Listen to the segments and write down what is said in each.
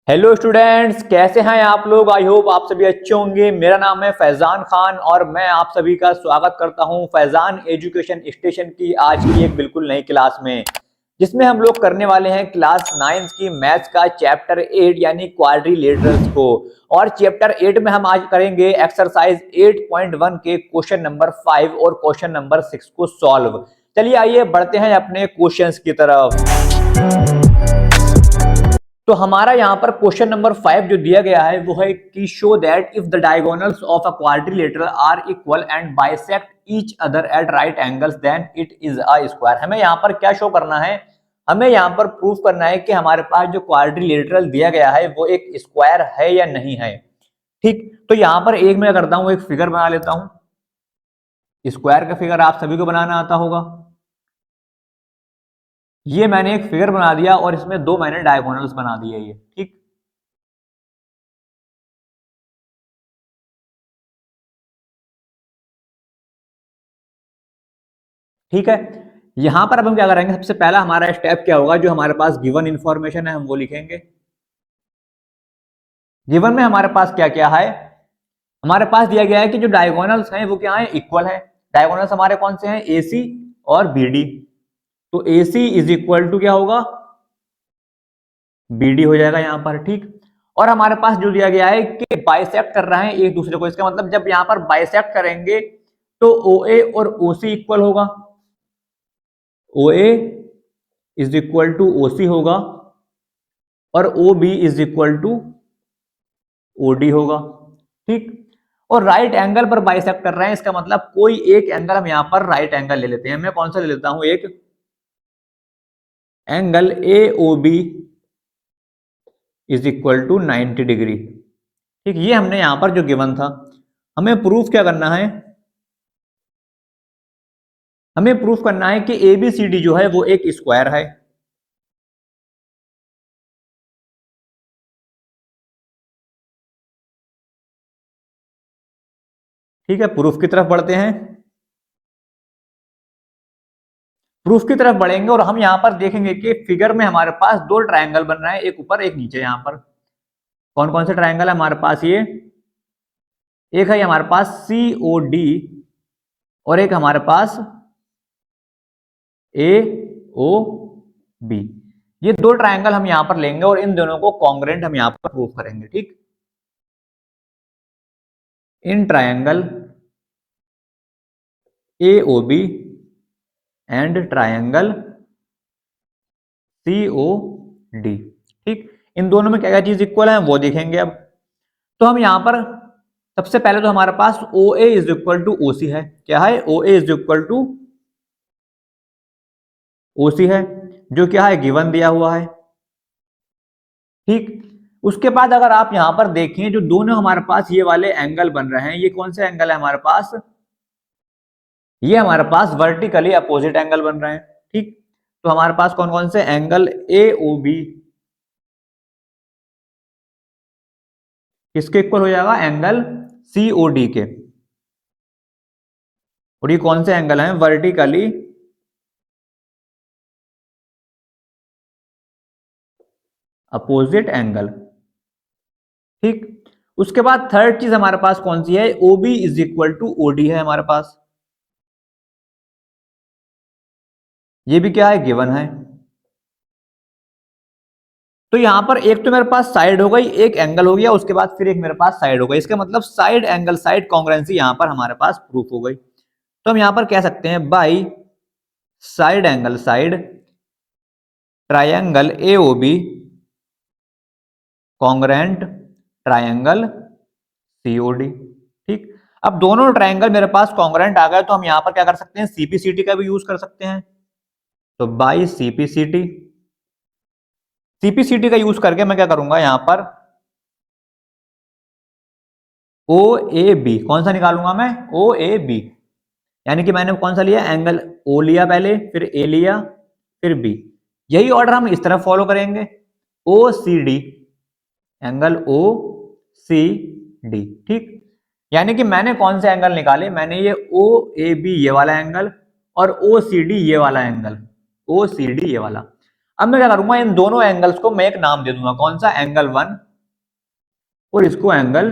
Hello students, कैसे हैं आप लोग। आई होप आप सभी अच्छे होंगे। मेरा नाम है फैजान खान और मैं आप सभी का स्वागत करता हूं फैजान एजुकेशन स्टेशन की आज की एक बिल्कुल नई क्लास में, जिसमें हम लोग करने वाले हैं क्लास 9 की मैथ्स का चैप्टर 8 यानी क्वाड्रिलेटरल्स को। और चैप्टर 8 में हम आज करेंगे एक्सरसाइज 8.1 के क्वेश्चन नंबर 5 और क्वेश्चन नंबर 6 को सॉल्व। चलिए आइए बढ़ते हैं अपने क्वेश्चंस की तरफ। तो हमारा यहाँ पर क्वेश्चन नंबर 5 जो दिया गया है वो है कि show that if the diagonals of a quadrilateral are equal and bisect each other at right angles then it is a square. हमें यहाँ पर क्या शो करना है, हमें यहाँ पर प्रूफ करना है कि हमारे पास जो क्वाड्रिलेटरल दिया गया है वो एक स्क्वायर है या नहीं है। ठीक, तो यहाँ पर एक मैं करता हूँ, एक फिगर बना लेता हूँ। स्क्वायर का फिगर आप सभी को बनाना आता होगा। ये मैंने एक फिगर बना दिया और इसमें दो मैंने डायगोनल्स बना दिए ये। ठीक, ठीक है। यहां पर अब हम क्या करेंगे, सबसे पहला हमारा स्टेप क्या होगा, जो हमारे पास गिवन इंफॉर्मेशन है हम वो लिखेंगे। गिवन में हमारे पास क्या क्या है, हमारे पास दिया गया है कि जो डायगोनल्स हैं वो क्या है, इक्वल है। डायगोनल्स हमारे कौन से हैं, ए सी और बी डी। तो ए सी इज इक्वल टू क्या होगा, बी डी हो जाएगा यहाँ पर। ठीक, और हमारे पास जो दिया गया है कि बाइसेक्ट कर रहे हैं एक दूसरे को, इसका मतलब जब यहाँ पर बाइसेक्ट करेंगे तो ओ ए और ओ सी इक्वल होगा। O A is equal to O C होगा और O B is equal to O D होगा। ठीक, और राइट एंगल पर बाइसेक्ट कर रहे हैं, इसका मतलब कोई एक एंगल हम यहां पर राइट एंगल ले लेते हैं। मैं कौन सा ले लेता हूं, एक angle A O B is equal to 90 degree. ठीक, ये हमने यहां पर जो गिवन था, हमें प्रूफ क्या करना है, हमें प्रूफ करना है कि ए बी सी डी जो है वो एक स्क्वायर है। ठीक है, प्रूफ की तरफ बढ़ते हैं। प्रूफ की तरफ बढ़ेंगे और हम यहां पर देखेंगे कि फिगर में हमारे पास दो ट्रायंगल बन रहे हैं, एक ऊपर एक नीचे। यहां पर कौन कौन से ट्रायंगल है हमारे पास, ये एक है हमारे पास सी ओ डी और एक हमारे पास ए ओ बी। ये दो ट्रायंगल हम यहां पर लेंगे और इन दोनों को कॉन्ग्रेंट हम यहां पर प्रूव करेंगे। ठीक, in triangle A O B and triangle C O D. ठीक, इन दोनों में क्या क्या चीज इक्वल है वो देखेंगे अब। तो हम यहां पर सबसे पहले तो हमारे पास ओ A is equal to O सी है। क्या है, ओ A is equal to O सी है, जो क्या है, गिवन दिया हुआ है। ठीक, उसके बाद अगर आप यहां पर देखें, जो दोनों हमारे पास ये वाले एंगल बन रहे हैं, ये कौन से एंगल है हमारे पास, ये हमारे पास वर्टिकली अपोजिट एंगल बन रहे हैं। ठीक, तो हमारे पास कौन कौन से एंगल ए ओ बी किसके इक्वल हो जाएगा, एंगल सी ओ डी के। और ये कौन से एंगल हैं, वर्टिकली अपोजिट एंगल। ठीक, उसके बाद थर्ड चीज हमारे पास कौन सी है, O B is equal to O D है हमारे पास। ये भी क्या है, गिवन है। तो यहां पर एक तो मेरे पास साइड हो गई, एक एंगल हो गया, उसके बाद फिर एक मेरे पास साइड हो गई। इसका मतलब साइड एंगल साइड कॉन्ग्रुएंसी यहां पर हमारे पास प्रूफ हो गई। तो हम यहां पर कह सकते हैं by side angle side triangle A O B congruent triangle C O D. ठीक, अब दोनों ट्रायंगल मेरे पास कॉन्ग्रुएंट आ गए, तो हम यहां पर क्या कर सकते हैं, सीपीसीटी का भी यूज कर सकते हैं। तो बाई सीपीसीटी, सीपीसीटी का यूज करके मैं क्या करूंगा, यहां पर ओ ए बी कौन सा निकालूंगा मैं, ओ ए बी। यानी कि मैंने कौन सा लिया, एंगल ओ लिया पहले, फिर ए लिया, फिर बी। यही ऑर्डर हम इस तरफ फॉलो करेंगे, O C D, angle O C D. ठीक, यानी कि मैंने कौन से एंगल निकाले, मैंने ये ओ ए बी ये वाला एंगल और ओ सी डी ये वाला एंगल, ओ सी डी ये वाला। अब मैं क्या करूंगा, इन दोनों एंगल्स को मैं एक नाम दे दूंगा, कौन सा, एंगल 1 और इसको एंगल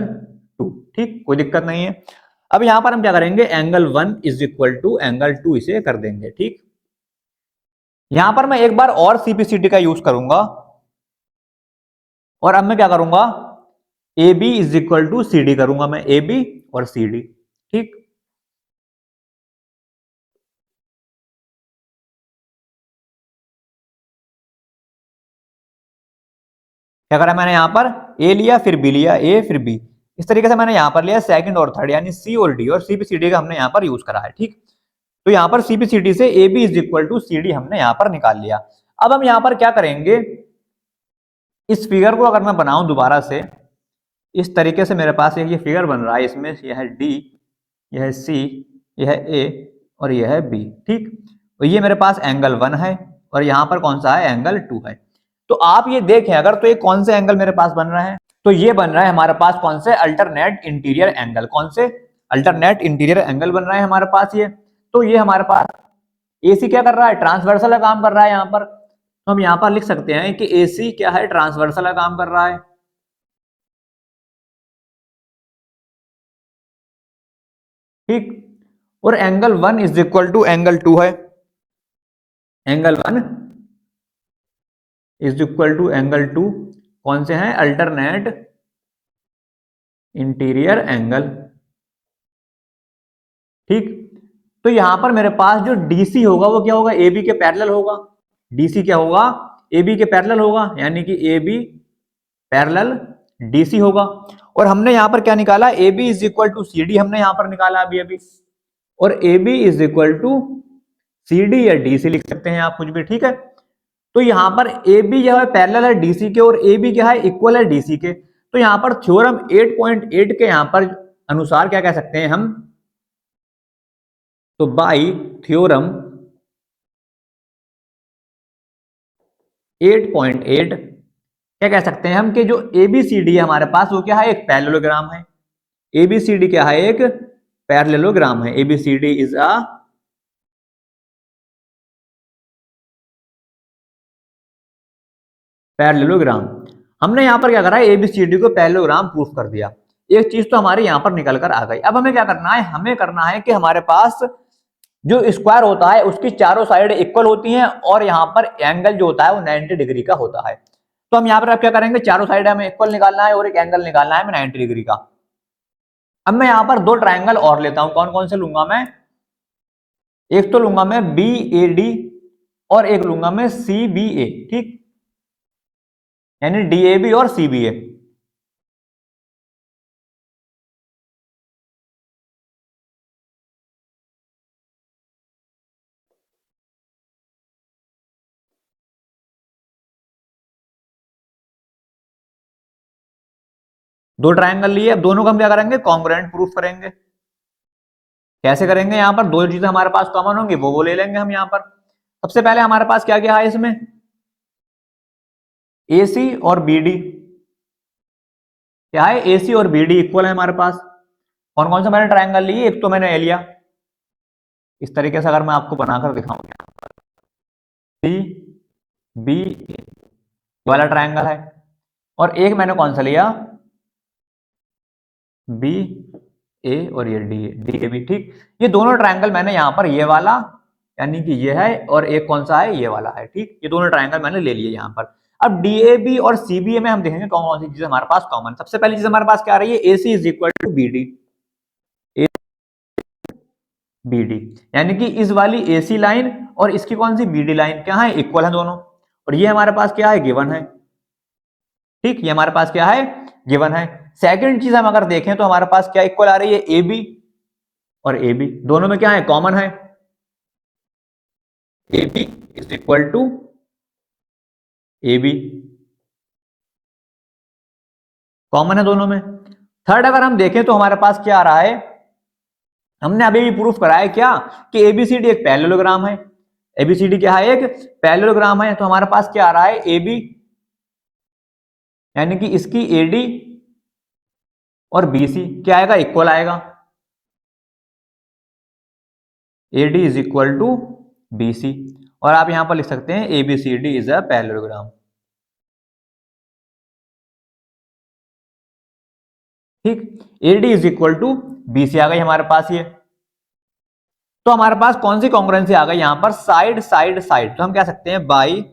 2। ठीक, कोई दिक्कत नहीं है। अब यहां पर हम क्या करेंगे, angle 1 is equal to angle 2 इसे कर देंगे। ठीक, यहां पर मैं एक बार और सीपीसीटी का यूज करूंगा और अब मैं क्या करूंगा, A B is equal to C D करूंगा मैं, ए बी और सी डी। ठीक, क्या करा मैंने यहां पर, ए लिया फिर बी लिया, ए फिर बी, इस तरीके से मैंने यहां पर लिया सेकंड और थर्ड, यानी सी और डी, और सीपीसीडी का हमने यहां पर यूज करा है। ठीक, तो यहां पर सीपीसीडी से A B is equal to C D हमने यहां पर निकाल लिया। अब हम यहां पर क्या करेंगे, इस फिगर को अगर मैं बनाऊं दोबारा से, इस तरीके से मेरे पास एक ये फिगर बन रहा है, इसमें यह है डी, यह है सी, यह है ए और यह है बी। ठीक, तो ये मेरे पास एंगल 1 है और यहां पर कौन सा है, एंगल 2 है। तो आप ये देखें अगर, तो ये कौन से एंगल मेरे पास बन रहा है, तो ये बन रहा है हमारे पास कौन से, अल्टरनेट इंटीरियर एंगल। कौन से, अल्टरनेट इंटीरियर एंगल बन रहा है हमारे पास ये। तो ये हमारे पास एसी क्या कर रहा है, ट्रांसवर्सल का काम कर रहा है यहां पर। तो हम यहां पर लिख सकते हैं कि एसी क्या है, ट्रांसवर्सल का काम कर रहा है। ठीक, और angle 1 is equal to angle 2 है, angle 1 is equal to angle 2, कौन से हैं, अल्टरनेट इंटीरियर एंगल। ठीक, तो यहां पर मेरे पास जो डीसी होगा वो क्या होगा, ए बी के पैरेलल होगा। डीसी क्या होगा, ए बी के पैरेलल होगा, यानी कि ए बी पैरेलल डीसी होगा। और हमने यहां पर क्या निकाला, A B is equal to C D हमने यहां पर निकाला अभी अभी, और A B is equal to C D या डी सी लिख सकते हैं आप कुछ भी। ठीक है, तो यहां पर ए बी जो है पैरेलल है डीसी के और ए बी क्या है, इक्वल है डीसी के। तो यहां पर थ्योरम 8.8 के यहां पर अनुसार क्या कह सकते हैं हम, तो बाई थ्योरम 8.8 क्या कह सकते हैं हम, कि जो एबीसीडी है हमारे पास वो क्या है, एक पैरेललोग्राम है। एबीसीडी क्या है, एक पैरेललोग्राम है। ABCD is a parallelogram. हमने यहां पर क्या करा है, एबीसीडी को पैरेललोग्राम प्रूफ कर दिया। एक चीज तो हमारे यहां पर निकल कर आ गई। अब हमें क्या करना है, हमें करना है कि हमारे पास जो स्क्वायर होता है उसकी चारों साइड इक्वल होती हैं और यहां पर एंगल जो होता है वो 90 डिग्री का होता है। तो हम यहां पर अब क्या करेंगे, चारों साइड हमें इक्वल निकालना है और एक एंगल निकालना है हमें 90 डिग्री का। अब मैं यहां पर दो ट्राइंगल और लेता हूं, कौन कौन से लूंगा मैं, एक तो लूंगा मैं बी ए डी और एक लूंगा मैं सी बी ए। ठीक, यानी डी ए बी और सी बी ए। दो ट्राइंगल लिए, अब दोनों को हम क्या करेंगे, कॉन्ग्रुएंट प्रूफ करेंगे। कैसे करेंगे, यहां पर दो चीजें हमारे पास कॉमन होंगी वो ले लेंगे हम यहां पर। सबसे पहले हमारे पास क्या क्या है इसमें, ए सी और बी डी, क्या है, ए सी और बी डी इक्वल है हमारे पास। कौन कौन से मैंने ट्राइंगल लिए, एक तो मैंने ए लिया, इस तरीके से अगर मैं आपको बनाकर दिखाऊं, सी बी ए वाला ट्राइंगल है। और एक मैंने कौन सा लिया, बी ए और ये डी डी ए बी। ठीक, ये दोनों ट्राइंगल मैंने यहां पर ये वाला, यानी कि ये है, और एक कौन सा है, ये वाला है। ठीक, ये दोनों ट्राइंगल मैंने ले लिए यहां पर। अब डीएबी और सीबीए में हम देखेंगे कौन कौन सी चीजें हमारे पास कॉमन। सबसे पहली चीज हमारे पास क्या आ रही है, AC is equal to B D, B D, यानी कि इस वाली एसी लाइन और इसकी कौन सी, बी डी लाइन क्या है, इक्वल है दोनों। और ये हमारे पास क्या है, गिवन है। ठीक, ये हमारे पास क्या है, गिवन है। सेकंड चीज हम अगर देखें तो हमारे पास क्या इक्वल आ रही है, ए बी और ए बी दोनों में क्या है, कॉमन है। A B is equal to A B, common है दोनों में। थर्ड अगर हम देखें तो हमारे पास क्या आ रहा है, हमने अभी भी प्रूफ करा है क्या, कि एबीसीडी एक पैरेललोग्राम है। एबीसीडी क्या है, एक पैरेललोग्राम है। तो हमारे पास क्या आ रहा है, ए बी, यानी कि इसकी एडी और बीसी क्या आएगा, इक्वल आएगा। AD is equal to BC. और आप यहां पर लिख सकते हैं ABCD इज अ पैरेललोग्राम। ठीक, AD is equal to BC आ गई हमारे पास ये। तो हमारे पास कौन सी कॉन्ग्रुएंसी आ गई यहां पर, साइड साइड साइड। तो हम कह सकते हैं by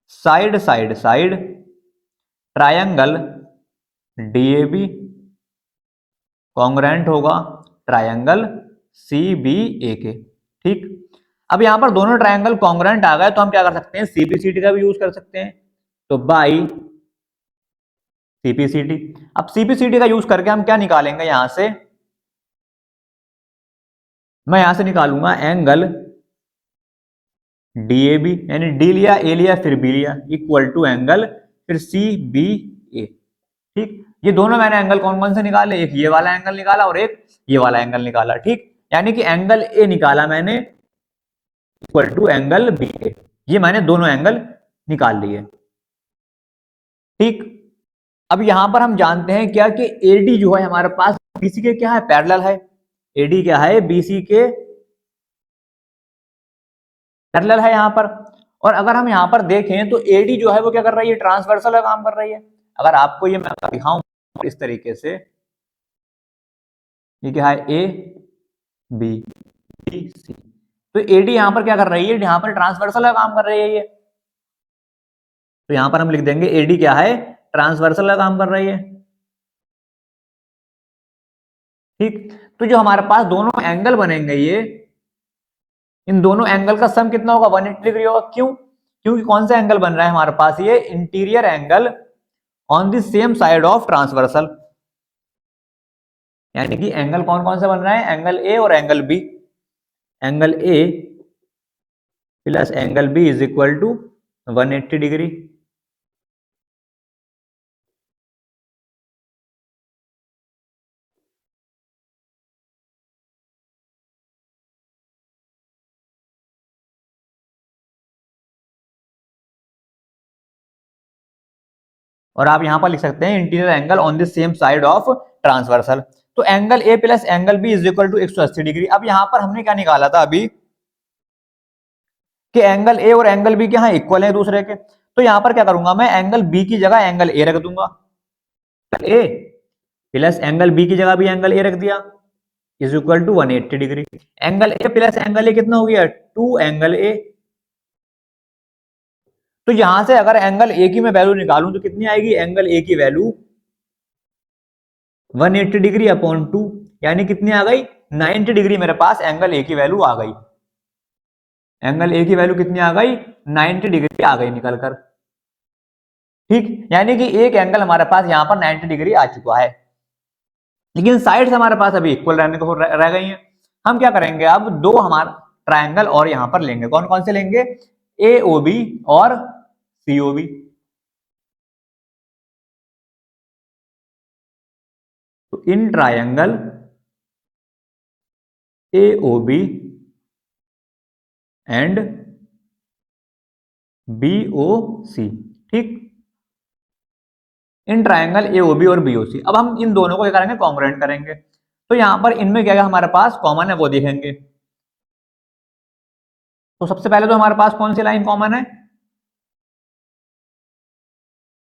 side side side triangle DAB congruent होगा ट्रायंगल CBA के। ठीक, अब यहां पर दोनों ट्रायंगल कॉन्ग्रुएंट आ गए तो हम क्या कर सकते हैं, CPCD का भी यूज कर सकते हैं। तो बाई CPCD। अब CPCD का यूज करके हम क्या निकालेंगे, यहां से मैं यहां से निकालूंगा एंगल DAB, यानी D लिया, A लिया, फिर B लिया, इक्वल टू एंगल फिर CBA। ठीक, ये दोनों मैंने एंगल कौन कौन से निकाले, एक ये वाला एंगल निकाला और एक ये वाला एंगल निकाला। ठीक, यानी कि एंगल A निकाला मैंने इक्वल टू एंगल BA, ये मैंने दोनों एंगल निकाल लिए। ठीक, अब यहां पर हम जानते हैं क्या कि AD जो है हमारे पास BC के क्या है, पैरेलल है। AD क्या है, BC के पैरेलल है यहां पर। और अगर हम यहां पर देखें तो AD जो है वो क्या कर रही है, ट्रांसवर्सल का काम कर रही है। अगर आपको ये मैं दिखाऊं इस तरीके से, ये क्या है, ABC, तो AD यहां पर क्या कर रही है, यहां पर ट्रांसवर्सल का काम कर रही है ये। तो यहां पर हम लिख देंगे AD क्या है, ट्रांसवर्सल का काम कर रही है। ठीक, तो जो हमारे पास दोनों एंगल बनेंगे ये, इन दोनों एंगल का सम कितना होगा, 180 डिग्री होगा। क्यों, क्योंकि कौन सा एंगल बन रहा है हमारे पास, ये interior angle on the same side of transversal. यानी कि एंगल कौन कौन सा बन रहा है, एंगल A और angle B। Angle A plus angle B is equal to 180 degree. और आप यहां पर लिख सकते हैं interior angle on the same side of transversal. तो angle A plus angle B is equal to 180 degree. अब यहां पर हमने क्या निकाला था अभी, कि एंगल A और एंगल B क्या है, इक्वल है दूसरे के। तो यहां पर क्या करूंगा मैं, एंगल B की जगह एंगल A रख दूंगा, A प्लस एंगल B की जगह भी एंगल A रख दिया, इज इक्वल टू 180 डिग्री। Angle A plus angle A कितना हो गया, 2 एंगल A। तो यहां से अगर एंगल A की मैं वैल्यू निकालूं तो कितनी आएगी, एंगल A की वैल्यू 180 डिग्री अपॉन 2, यानी कितनी आ गई, 90 डिग्री मेरे पास एंगल A की वैल्यू आ गई। एंगल A की वैल्यू कितनी आ गई, 90 डिग्री आ गई निकल कर। ठीक, यानी कि एक एंगल हमारे पास यहां पर 90 डिग्री आ चुका है, लेकिन साइड्स हमारे पास अभी इक्वल रहने को रह गई हैं। हम क्या करेंगे, अब दो हमारा ट्रायंगल और यहां पर लेंगे, कौन कौन से लेंगे, AOB और COB। तो in triangle AOB and BOC। ठीक, इन ट्रायंगल AOB और BOC, अब हम इन दोनों को क्या करेंगे, कॉन्ग्रुएंट करेंगे। तो यहां पर इनमें क्या हमारे पास कॉमन है वो देखेंगे। तो सबसे पहले तो हमारे पास कौन सी लाइन कॉमन है,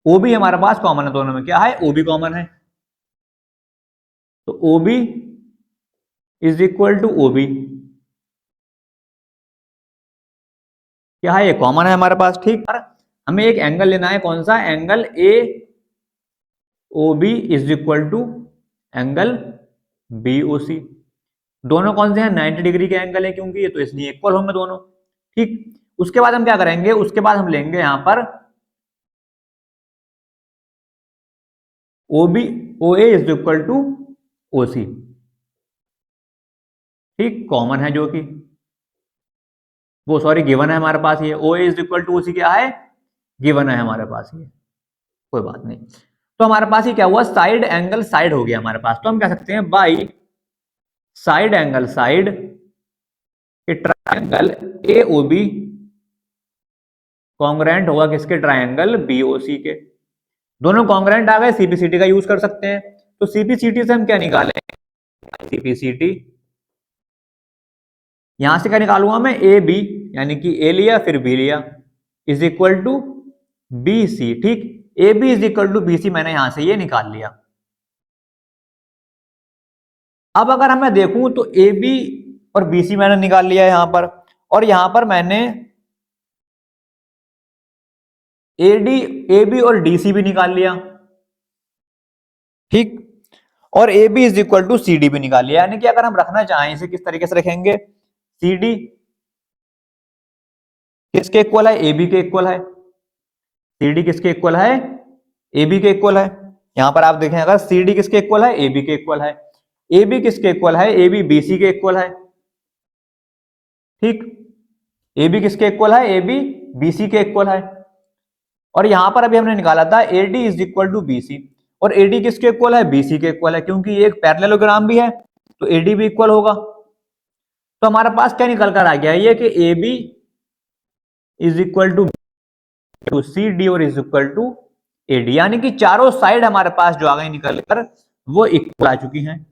OB हमारे पास कॉमन है, दोनों में क्या है, OB कॉमन है। तो OB is equal to OB क्या है, ये कॉमन है हमारे पास। ठीक, और हमें एक एंगल लेना है, कौन सा, angle AOB is equal to angle BOC। दोनों कौन से हैं, 90 डिग्री के एंगल है, क्योंकि ये तो इसलिए इक्वल होंगे दोनों। ठीक, उसके बाद हम क्या करेंगे, उसके बाद हम लेंगे यहां पर OA is equal to OC। ठीक, कॉमन है जो कि वो सॉरी गिवन है हमारे पास, ये OA is equal to OC क्या है, गिवन है हमारे पास ये, कोई बात नहीं। तो हमारे पास ये क्या हुआ, साइड एंगल साइड हो गया हमारे पास। तो हम कह सकते हैं by side angle side triangle AOB congruent होगा किसके, ट्रायंगल BOC के। दोनों कॉन्ग्रुएंट आ गए, CPCD का यूज कर सकते हैं। तो CPCD से हम क्या निकालें, CPCD यहां से क्या निकालूंगा मैं, ए बी, यानी कि ए लिया फिर बी लिया, is equal to B C. ठीक, A B is equal to B C मैंने यहां से ये निकाल लिया। अब अगर मैं देखूं तो ए बी और बी सी मैंने निकाल लिया यहां पर, और यहां पर मैंने ए डी, ए बी और डी सी भी निकाल लिया। ठीक, और A B is equal to C D भी निकाल लिया। यानी कि अगर हम रखना चाहें इसे किस तरीके से रखेंगे, सी डी किसके इक्वल है, ए बी के इक्वल है। सी डी किसके इक्वल है, ए बी के इक्वल है। यहां पर आप देखें अगर सी डी किसके इक्वल है, ए बी के इक्वल है। ए बी किसके इक्वल है, ए बी बी सी के इक्वल है। ठीक, ए बी किसके इक्वल है, ए बी बी सी के इक्वल है। और यहां पर अभी हमने निकाला था A D is equal to B C, और ए डी किसके इक्वल है, बी सी के इक्वल है, क्योंकि ये एक पैरेललोग्राम भी है तो ए डी भी इक्वल होगा। तो हमारे पास क्या निकल कर आ गया ये कि A B is equal to C D और is equal to A D, यानी कि चारों साइड हमारे पास जो आ गई निकल कर वो इक्वल आ चुकी हैं।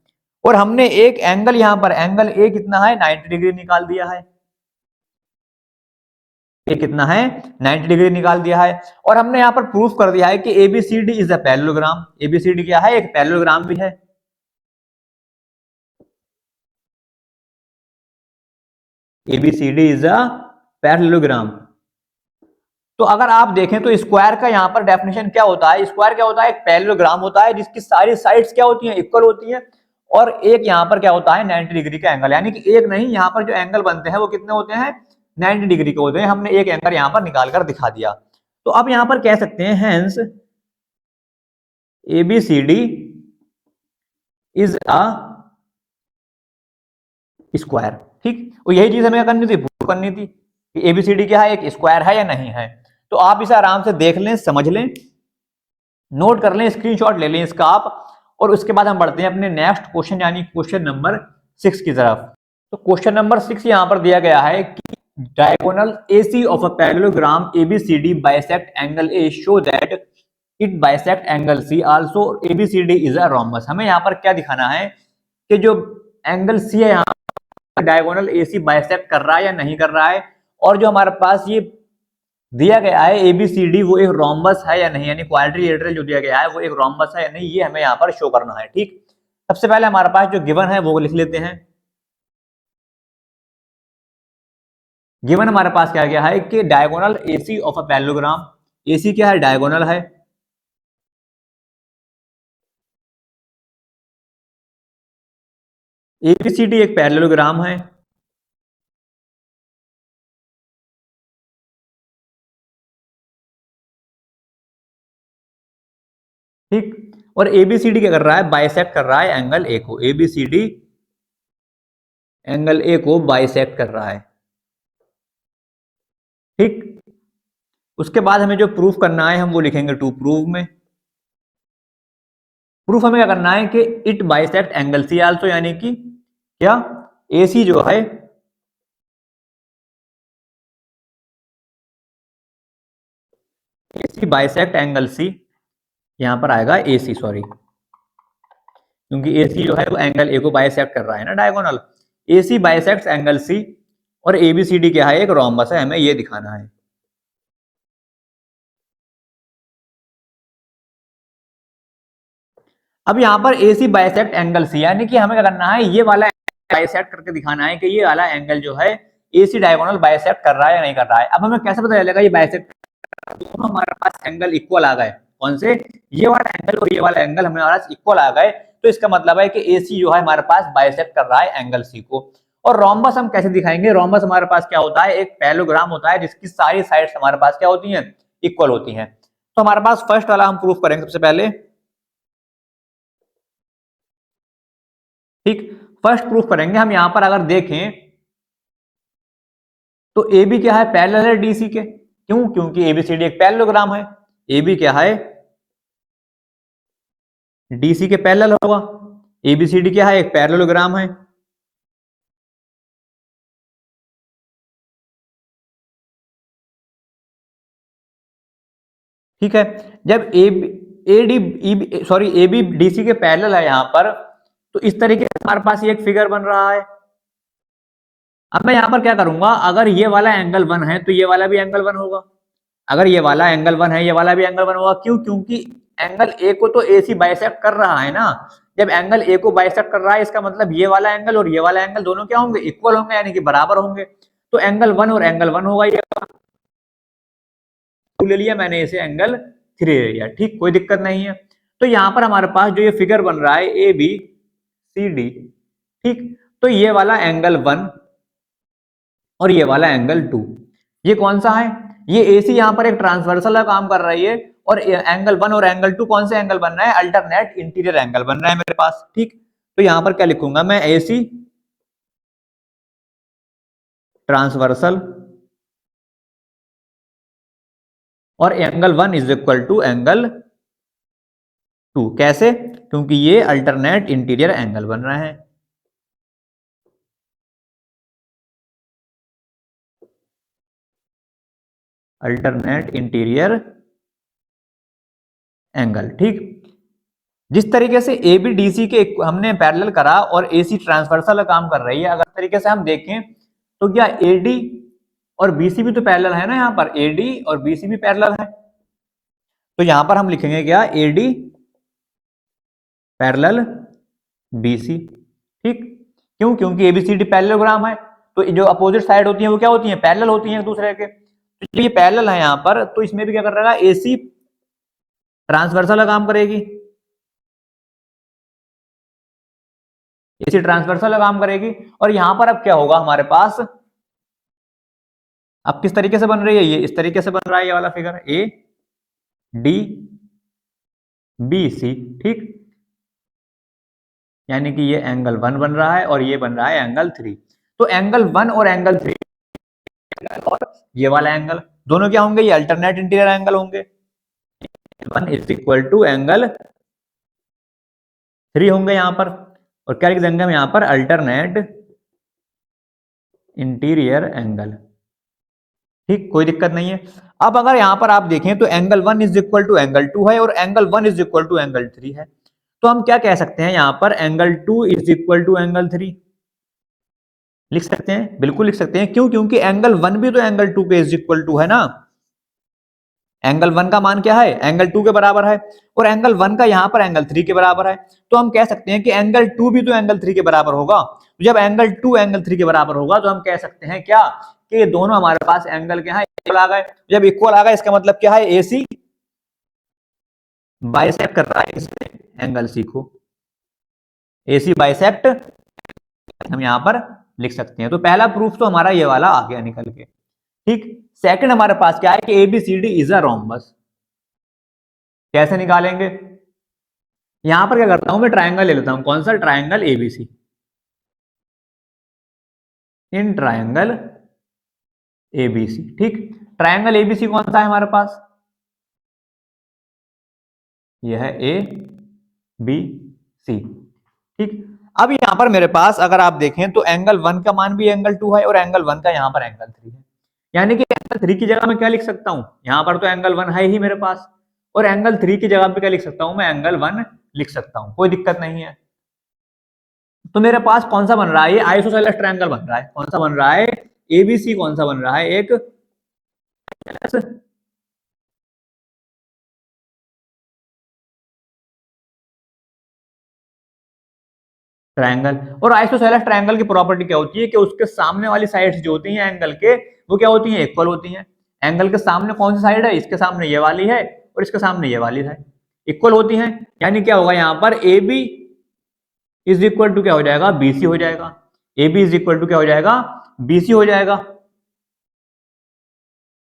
और हमने एक एंगल यहां पर, एंगल ए कितना है, 90 डिग्री निकाल दिया है। ये कितना है, 90 डिग्री निकाल दिया है। और हमने यहां पर प्रूफ कर दिया है कि ABCD is a parallelogram. ABCD क्या है, एक पैरेललोग्राम भी है। ABCD is a parallelogram. तो अगर आप देखें तो स्क्वायर का यहां पर डेफिनेशन क्या होता है, स्क्वायर क्या होता है, एक पैरेललोग्राम होता है जिसकी सारी साइड्स क्या होती हैं, इक्वल होती हैं। और एक यहां पर क्या होता है, 90 डिग्री का एंगल, यानी कि एक नहीं, यहां पर जो एंगल बनते हैं वो कितने होते हैं, 90 डिग्री के होते हैं। हमने एक एंगल यहां पर निकाल कर दिखा दिया। तो अब यहां पर कह सकते हैं hence ABCD is a square. ठीक, और यही चीज हमें करनी थी, प्रूव करनी थी कि एबीसीडी क्या है, एक स्क्वायर है या नहीं है। तो आप इसे आराम से देख लें, समझ लें, नोट कर लें, स्क्रीनशॉट ले लें इसका आप। और उसके बाद हम बढ़ते हैं अपने नेक्स्ट क्वेश्चन यानी क्वेश्चन नंबर 6 की तरफ। तो क्वेश्चन नंबर 6 यहां पर दिया गया है कि diagonal AC of a parallelogram ABCD bisect angle A show that it bisect angle C also ABCD is a rhombus. हमें यहां पर क्या दिखाना है कि जो एंगल C है यहां डायगोनल AC बाइसेक्ट कर रहा है या नहीं कर रहा है, और जो हमारे पास ये दिया गया है ABCD वो एक रोम्बस है या नहीं, यानी क्वाड्रिलेटरल जो दिया गया है वो एक रोम्बस है या नहीं, ये हमें यहां पर शो करना है। ठीक, सबसे पहले हमारे पास जो गिवन है वो लिख लेते हैं। गिवन हमारे पास क्या गया है कि diagonal AC of a parallelogram, AC क्या है, डायगोनल है। ABCD एक पैरेललोग्राम है। ठीक, और ABCD क्या कर रहा है, बाइसेक्ट कर रहा है एंगल A को। ABCD एंगल A को बाइसेक्ट कर रहा है। ठीक, उसके बाद हमें जो प्रूफ करना है हम वो लिखेंगे टू प्रूव में। प्रूफ हमें क्या करना है कि it bisect angle C also, यानी कि क्या, AC जो है AC बाइसेक्ट एंगल C, यहां पर आएगा AC, सॉरी, क्योंकि AC जो है वो एंगल A को बाइसेक्ट कर रहा है ना, diagonal. AC bisect angle C और ABCD क्या है, एक रोम्बस है, हमें ये दिखाना है। अब यहां पर AC बाइसेक्ट एंगल C, यानी कि हमें क्या करना है, ये वाला बाइसेक्ट करके दिखाना है कि ये वाला एंगल जो है AC डायगोनल बाइसेक्ट कर रहा है या नहीं कर रहा है। अब हमें कैसे पता चलेगा ये बाइसेक्ट, दोनों हमारे पास एंगल इक्वल आ गए। कौन से, ये वाला एंगल और ये वाला एंगल हमारे पास इक्वल आ गए, तो इसका मतलब है कि AC जो है हमारे पास बाइसेक्ट कर रहा है एंगल C को। और रोम्बस हम कैसे दिखाएंगे, रोम्बस हमारे पास क्या होता है, एक पैरेललोग्राम होता है जिसकी सारी साइड्स हमारे पास क्या होती हैं, इक्वल होती हैं। तो हमारे पास फर्स्ट वाला हम प्रूफ करेंगे सबसे पहले। ठीक, फर्स्ट प्रूफ करेंगे हम। यहां पर अगर देखें तो ए बी क्या है, पैरेलल है डीसी के। क्यों, क्योंकि एबीसीडी एक पैरेललोग्राम है। ए बी क्या है, डीसी के पैरेलल होगा। एबीसीडी क्या है, एक पैरेललोग्राम है। ठीक है, जब ए बी डीसी के पैरेलल है यहां पर, तो इस तरीके से हमारे पास ये एक फिगर बन रहा है। अब मैं यहाँ पर क्या करूंगा, अगर ये वाला एंगल 1 है तो ये वाला भी एंगल 1 होगा, अगर ये वाला एंगल 1 है ये वाला भी एंगल 1 होगा। क्यों? क्योंकि एंगल ए को तो ए सी बाइसेक्ट कर रहा है ना। जब एंगल ए को बाइसेक्ट कर रहा है इसका मतलब ये वाला एंगल और ये वाला एंगल दोनों क्या होंगे, इक्वल होंगे, यानी कि बराबर होंगे। तो एंगल 1 और एंगल 1 होगा, ये ले लिया मैंने, इसे एंगल 3 ले लिया, ठीक, कोई दिक्कत नहीं है। तो यहाँ पर हमारे पास जो ये फिगर बन रहा है ए बी सी डी, ठीक, तो ये वाला एंगल 1 और ये वाला एंगल 2, ये कौन सा है, ये एसी यहाँ पर एक ट्रांसवर्सल का काम कर रही है, और एंगल 1 और एंगल 2 कौन से एंगल बन रहा है, अल्टरनेट इंटीरियर एंगल बन रहा है मेरे पास, ठीक। तो यहाँ पर क्या लिखूंगा मैं, एसी ट्रांसवर्सल और angle 1 is equal to angle 2, कैसे, क्योंकि ये अल्टरनेट इंटीरियर एंगल बन रहा है। अल्टरनेट इंटीरियर एंगल, ठीक। जिस तरीके से ए बी डी सी के हमने पैरेलल करा और ए सी ट्रांसवर्सल काम कर रही है, अगर तरीके से हम देखें तो क्या ए डी और बी सी भी तो पैरेलल है ना, यहाँ पर ए डी और बी सी भी पैरेलल है। तो यहां पर हम लिखेंगे क्या, A D parallel B C, ठीक। क्यों? क्योंकि एबीसीडी पैरेललोग्राम है, तो जो अपोजिट साइड होती है वो क्या होती है, पैरेलल होती है एक दूसरे के। तो ये पैरेलल है यहाँ पर, तो इसमें भी क्या कर रहा है, एसी ट्रांसवर्सल काम करेगी, एसी ट्रांसवर्सल काम करेगी। और यहां पर अब क्या होगा हमारे पास, अब किस तरीके से बन रही है, ये इस तरीके से बन रहा है ये वाला figure, A D B C, ठीक, यानी कि ये एंगल 1 बन रहा है और ये बन रहा है एंगल 3। तो एंगल 1 और एंगल 3 और ये वाला एंगल दोनों क्या होंगे, ये अल्टरनेट इंटीरियर एंगल होंगे, 1 इज इक्वल टू एंगल 3 होंगे यहाँ पर। और क्या लिख देंगे हम यहाँ पर, अल्टरनेट इंटीरियर एंगल, ठीक, कोई दिक्कत नहीं है। अब अगर यहां पर आप देखें तो angle 1 is equal to angle 2 है और angle 1 is equal to angle 3 है। तो हम क्या कह सकते हैं, यहां पर angle 2 is equal to angle 3 लिख सकते हैं, बिल्कुल लिख सकते हैं। क्यों? क्योंकि एंगल 1 भी तो एंगल 2 के इज इक्वल टू है ना। एंगल 1 का मान क्या है, एंगल 2 के बराबर है, और एंगल 1 का यहां पर एंगल 3 के बराबर है। तो हम कह सकते हैं कि एंगल 2 भी तो एंगल 3 के बराबर होगा। जब एंगल 2 एंगल 3 के बराबर होगा तो हम कह सकते हैं क्या, कि ये दोनों हमारे पास एंगल के यहाँ इक्वल आ गए। जब इक्वल आ गए इसका मतलब क्या है, एसी बाइसेक्ट कर रहा है इसमें एंगल सी को, एसी बाइसेक्ट हम यहां पर लिख सकते हैं। तो पहला प्रूफ तो हमारा ये वाला आ गया निकल के, ठीक। सेकंड हमारे पास क्या है कि एबीसीडी इज अ रोम्बस, कैसे निकालेंगे, यहां पर क्या करता हूं मैं, ट्रायंगल ले लेता हूं, कौन सा, triangle ABC. In triangle ABC, ठीक, ट्रायंगल एबीसी कौन सा है हमारे पास, यह है ए बी सी, ठीक। अब यहां पर मेरे पास अगर आप देखें तो एंगल 1 का मान भी एंगल 2 है और एंगल 1 का यहां पर एंगल 3 है, यानी कि एंगल 3 की जगह मैं क्या लिख सकता हूं, यहां पर तो एंगल 1 है ही मेरे पास, और एंगल 3 की जगह पे क्या लिख सकता हूं मैं, एंगल 1 लिख सकता हूं, कोई दिक्कत नहीं है। तो मेरे पास कौन सा बन रहा है, ये आइसोसेलेस ट्रायंगल बन रहा है, कौन सा बन रहा है, एबीसी कौन सा बन रहा है, एक ट्रायंगल। और आइसोसेलेस ट्रायंगल की प्रॉपर्टी क्या होती है कि उसके सामने वाली साइड्स जो होती हैं एंगल के, वो क्या होती हैं, इक्वल होती हैं। एंगल के सामने कौन सी साइड है, इसके सामने ये वाली है और इसके सामने ये वाली है, इक्वल होती हैं। यानी क्या होगा यहाँ पर, A B is equal to क्या हो जाएगा, बीसी हो जाएगा, A B is equal to क्या हो जाएगा, बीसी हो जाएगा।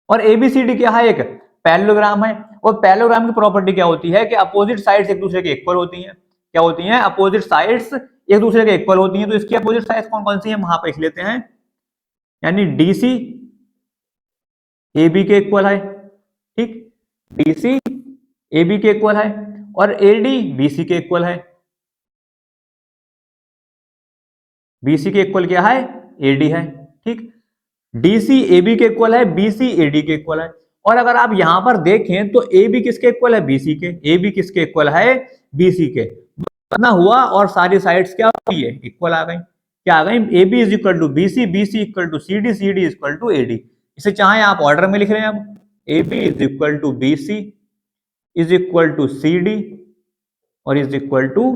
और एबीसीडी क्या है, एक पैरेललोग्राम है, और पैरेललोग्राम की प्रॉपर्टी क्या होती है कि अपोजिट साइड्स एक दूसरे के इक्वल होती हैं। क्या होती हैं, अपोजिट साइड्स एक दूसरे के इक्वल होती हैं। तो इसकी अपोजिट साइड्स कौन कौन सी हैं, वहां पे लिख लेते हैं, यानी डीसी ए बी के इक्वल है, ठीक, डीसी ए बी के इक्वल है, और एडी बीसी के इक्वल है, बीसी के इक्वल क्या है, एडी है, ठीक। डीसी एबी के इक्वल है, बीसी एडी के इक्वल है। और अगर आप यहां पर देखें तो ए बी किसके इक्वल है, बीसी के, ए बी किसके इक्वल है, बीसी के, इतना हुआ और सारी साइड्स क्या हुई है, इक्वल आ गई। क्या आ गई, A B is equal to B C, B C equal to C D, C D is equal to A D. इसे चाहे आप ऑर्डर में लिख रहे हैं, अब A B is equal to B C is equal to C D और is equal to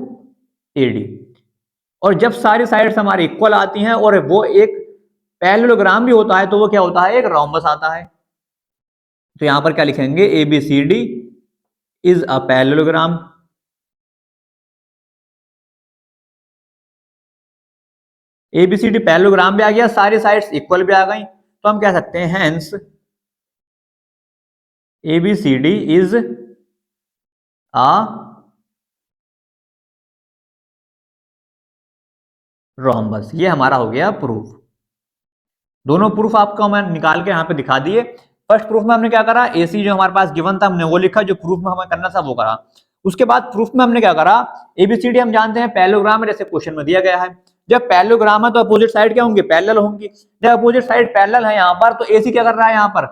A D. और जब सारी साइड्स हमारी इक्वल आती हैं और वो एक पैरेललोग्राम भी होता है तो वो क्या होता है, एक रोम्बस आता है। तो यहां पर क्या लिखेंगे, A B C D is a parallelogram. ABCD parallelogram भी आ गया, सारी साइड्स इक्वल भी आ गई, तो हम कह सकते हैं hence ABCD is a rhombus. ये हमारा हो गया प्रूफ। दोनों प्रूफ आपको मैं निकाल के यहाँ पे दिखा दिए। फर्स्ट प्रूफ में हमने क्या करा, एसी जो हमारे पास गिवन था हमने वो लिखा, जो प्रूफ में हमें करना था वो करा। उसके बाद प्रूफ में हमने क्या करा, एबीसीडी हम जानते हैं पैरेललोग्राम है, जैसे क्वेश्चन में दिया गया है। जब पैरेललोग्राम है तो अपोजिट साइड क्या होंगे, पैरेलल होंगी। जब अपोजिट साइड पैरेलल है यहाँ पर, तो एसी क्या कर रहा है, यहाँ पर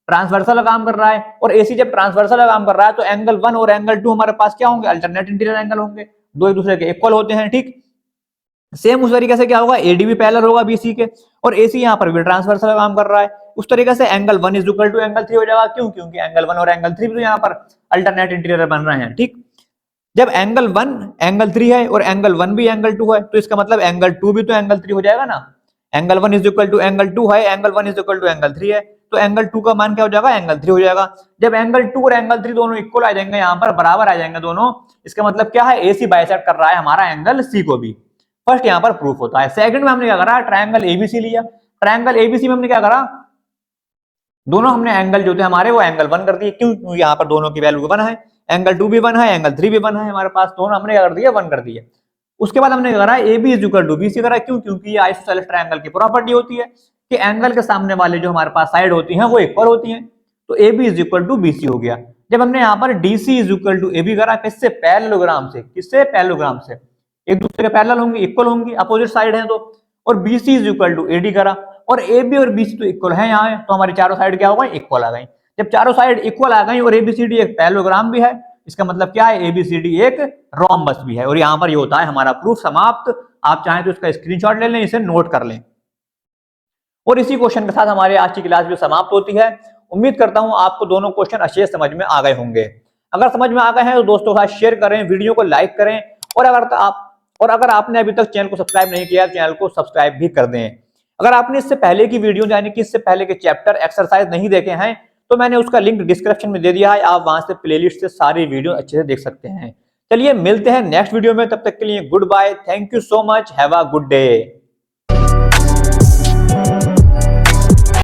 ट्रांसवर्सल काम कर रहा है। और एसी जब ट्रांसवर्सल काम कर रहा है तो एंगल 1 और एंगल 2 हमारे पास क्या होंगे, अल्टरनेट इंटीरियर एंगल होंगे, दो एक दूसरे के इक्वल होते हैं। ठीक, सेम उस तरीके से क्या होगा, एडी भी पैरेलल होगा बीसी के, और एसी यहाँ पर भी ट्रांसवर्सल काम कर रहा है। उस तरीके से angle 1 is equal to angle 3 हो जाएगा। क्यों, क्योंकि एंगल 1 और एंगल 3 भी तो यहाँ पर अल्टरनेट इंटीरियर बन रहे हैं। ठीक, जब एंगल 1 एंगल 3 है और एंगल 1 भी एंगल 2 है, तो इसका मतलब एंगल 2 भी तो एंगल 3 हो जाएगा ना। Angle 1 is equal to angle 2 है, angle 1 is equal to angle 3 है, तो एंगल 2 का मान क्या हो जाएगा, एंगल 3 हो जाएगा। जब एंगल 2 और एंगल 3 दोनों इक्वल आ जाएंगे, यहाँ पर बराबर आ जाएंगे दोनों, इसका मतलब क्या है, एसी बाइसेक्ट कर रहा है हमारा एंगल सी को भी। फर्स्ट यहाँ पर प्रूफ होता है। सेकंड में हमने क्या करा, ट्रायंगल एबीसी लिया। ट्रायंगल एबीसी में हमने क्या करा, दोनों हमने एंगल जो थे हमारे वो एंगल 1 कर दिए। क्यों, क्योंकि यहाँ पर दोनों की वैल्यू 1 है, एंगल 2 भी 1 है, एंगल 3 भी 1 है हमारे पास, दोनों हमने क्या कर दिया, 1 कर दिया। उसके बाद हमने क्या करा, A B is equal to B C करा। क्यों, क्योंकि ये आइसोसेलेस ट्रायंगल की प्रॉपर्टी होती है कि एंगल के सामने वाले जो हमारे पास साइड होती हैं वो इक्वल होती हैं। तो A B is equal to B C हो गया। जब हमने यहाँ पर D C is equal to A B करा, किससे, पैरेललोग्राम से। किससे, पैरेललोग्राम से, एक दूसरे के पैरेलल होंगे, इक्वल होंगी, अपोजिट साइड है तो। और B C is equal to A D करा, और ए बी और बी सी तो इक्वल है यहाँ, तो हमारी चारों साइड क्या हो गई, इक्वल आ गई। जब चारों साइड इक्वल आ गई और एबीसीडी एक पैरेललोग्राम भी है, इसका मतलब क्या है, एबीसीडी एक रोम्बस भी है। और यहाँ पर ये होता है हमारा प्रूफ समाप्त। आप चाहें तो इसका स्क्रीनशॉट ले लें, इसे नोट कर लें। और इसी क्वेश्चन के साथ हमारी आज की क्लास भी समाप्त होती है। उम्मीद करता हूं आपको दोनों क्वेश्चन अच्छे से समझ में आ गए होंगे। अगर समझ में आ गए हैं तो दोस्तों के साथ शेयर करें, वीडियो को लाइक करें, और अगर आपने अभी तक चैनल को सब्सक्राइब नहीं किया, चैनल को सब्सक्राइब भी कर दें। अगर आपने इससे पहले की वीडियो, यानी कि इससे पहले के चैप्टर एक्सरसाइज नहीं देखे हैं, तो मैंने उसका लिंक डिस्क्रिप्शन में दे दिया है, आप वहां से प्लेलिस्ट से सारी वीडियो अच्छे से देख सकते हैं। चलिए मिलते हैं नेक्स्ट वीडियो में, तब तक के लिए goodbye, thank you so much, have a good day.